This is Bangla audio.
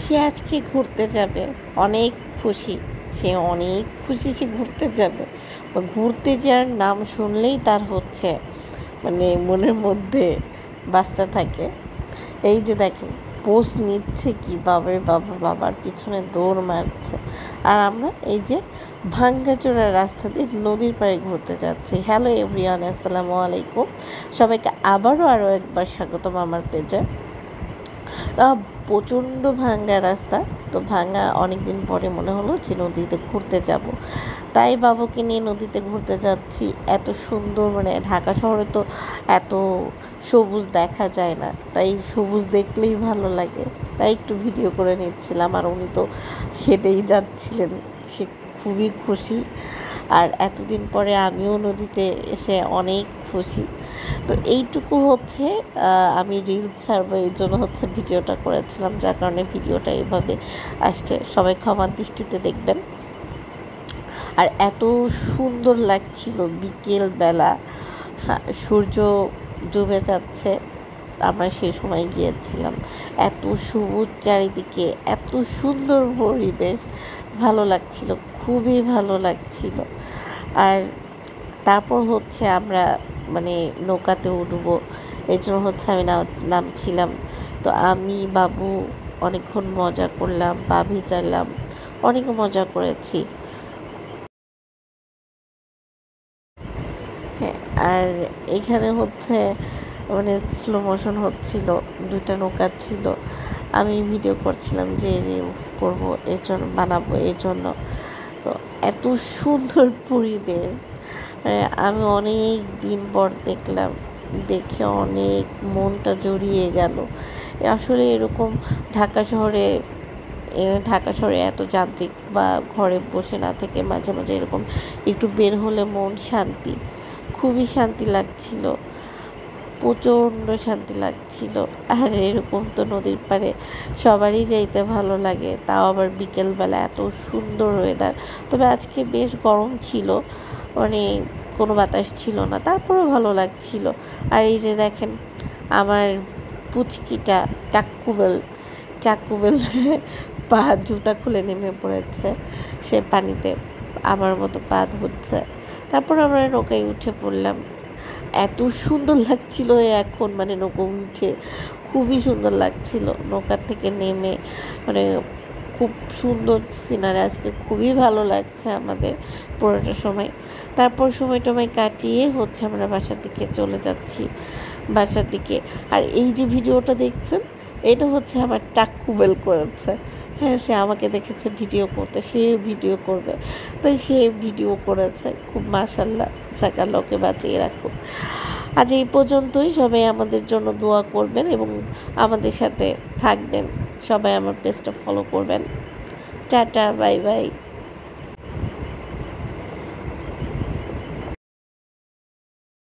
সে আজকে ঘুরতে যাবে, অনেক খুশি। সে অনেক খুশি, সে ঘুরতে যাবে। ঘুরতে যাওয়ার নাম শুনলেই তার হচ্ছে মানে মনের মধ্যে বাজতে থাকে। এই যে দেখেন পোজ নিচ্ছে কীভাবে, বাবার পিছনে দৌড় মারছে। আর আমরা এই যে ভাঙ্গাচোরা রাস্তা দিয়ে নদীর পাড়ে ঘুরতে যাচ্ছি। হ্যালো এভরিওয়ান, আসসালামু আলাইকুম। সবাইকে আরও একবার স্বাগতম আমার পেজে। প্রচণ্ড ভাঙ্গা রাস্তা, তো ভাঙ্গা অনেক দিন পরে মনে হলো যে নদীতে ঘুরতে যাব, তাই বাবুকে নিয়ে নদীতে ঘুরতে যাচ্ছি। এত সুন্দর, মানে ঢাকা শহরে তো এত সবুজ দেখা যায় না, তাই সবুজ দেখলেই ভালো লাগে, তাই একটু ভিডিও করে নিচ্ছিলাম। আর উনি তো হেঁটেই যাচ্ছিলেন, সে খুবই খুশি। আর এতদিন পরে আমিও নদীতে এসে অনেক খুশি। তো এইটুকু হচ্ছে আমি রিলস ছাড়বো, এই জন্য হচ্ছে ভিডিওটা করেছিলাম, যার কারণে ভিডিওটা এভাবে আসছে। সবাই ক্ষমার দৃষ্টিতে দেখবেন। আর এত সুন্দর লাগছিল বিকেলবেলা, সূর্য ডুবে যাচ্ছে, আমরা সেই সময় গিয়েছিলাম। এত সবুজ চারিদিকে, এত সুন্দর পরিবেশ, ভালো লাগছিল, খুবই ভালো লাগছিল। আর তারপর হচ্ছে আমরা মানে নৌকাতে উঠবো, এই জন্য হচ্ছে আমি নামছিলাম। তো আমি বাবু অনেকক্ষণ মজা করলাম, পা ভিজালাম, অনেক মজা করেছি। হ্যাঁ, আর এখানে হচ্ছে মানে স্লো মোশন হচ্ছিল, দুইটা নৌকা ছিল। আমি ভিডিও করছিলাম যে রিলস করব, এর জন্য বানাবো এই জন্য। তো এত সুন্দর পরিবেশ, আমি অনেক দিন পর দেখলাম, দেখে অনেক মনটা জড়িয়ে গেল। আসলে এরকম ঢাকা শহরে এত যান্ত্রিক বা ঘরে বসে না থেকে মাঝে মাঝে এরকম একটু বের হলে মন শান্তি, খুবই শান্তি লাগছিল, প্রচণ্ড শান্তি লাগছিল। আর এরকম তো নদীর পাড়ে সবারই যাইতে ভালো লাগে, তাও আবার বিকেলবেলা, এত সুন্দর ওয়েদার। তবে আজকে বেশ গরম ছিল, মানে কোনো বাতাস ছিল না, তারপরেও ভালো লাগছিল। আর এই যে দেখেন আমার পুচকিটা চাক্কুবেল পা জুতা খুলে নেমে পড়েছে, সে পানিতে আমার মতো পা ধুচ্ছে। তারপর আমরা নৌকায় উঠে পড়লাম। এত সুন্দর লাগছিল এখন, মানে নৌকা উঠে খুবই সুন্দর লাগছিল। নৌকার থেকে নেমে মানে খুব সুন্দর সিনারি, আজকে খুবই ভালো লাগছে আমাদের পুরোটা সময়। তারপর সময় কাটিয়ে হচ্ছে আমরা বাসার দিকে চলে যাচ্ছি, বাসার দিকে। আর এই যে ভিডিওটা দেখছেন, এটা হচ্ছে আমার টাক্কুবেল করেছে। হ্যাঁ, সে আমাকে দেখেছে ভিডিও করতে, সে ভিডিও করবে, তাই সে ভিডিও করেছে। খুব মাশাআল্লাহ, যাক আল্লাহ ওকে বাঁচিয়ে রাখুক। আজ এই পর্যন্তই। সবাই আমাদের জন্য দোয়া করবেন এবং আমাদের সাথে থাকবেন। সবাই আমার পেজটা ফলো করবেন। Tata, bye bye.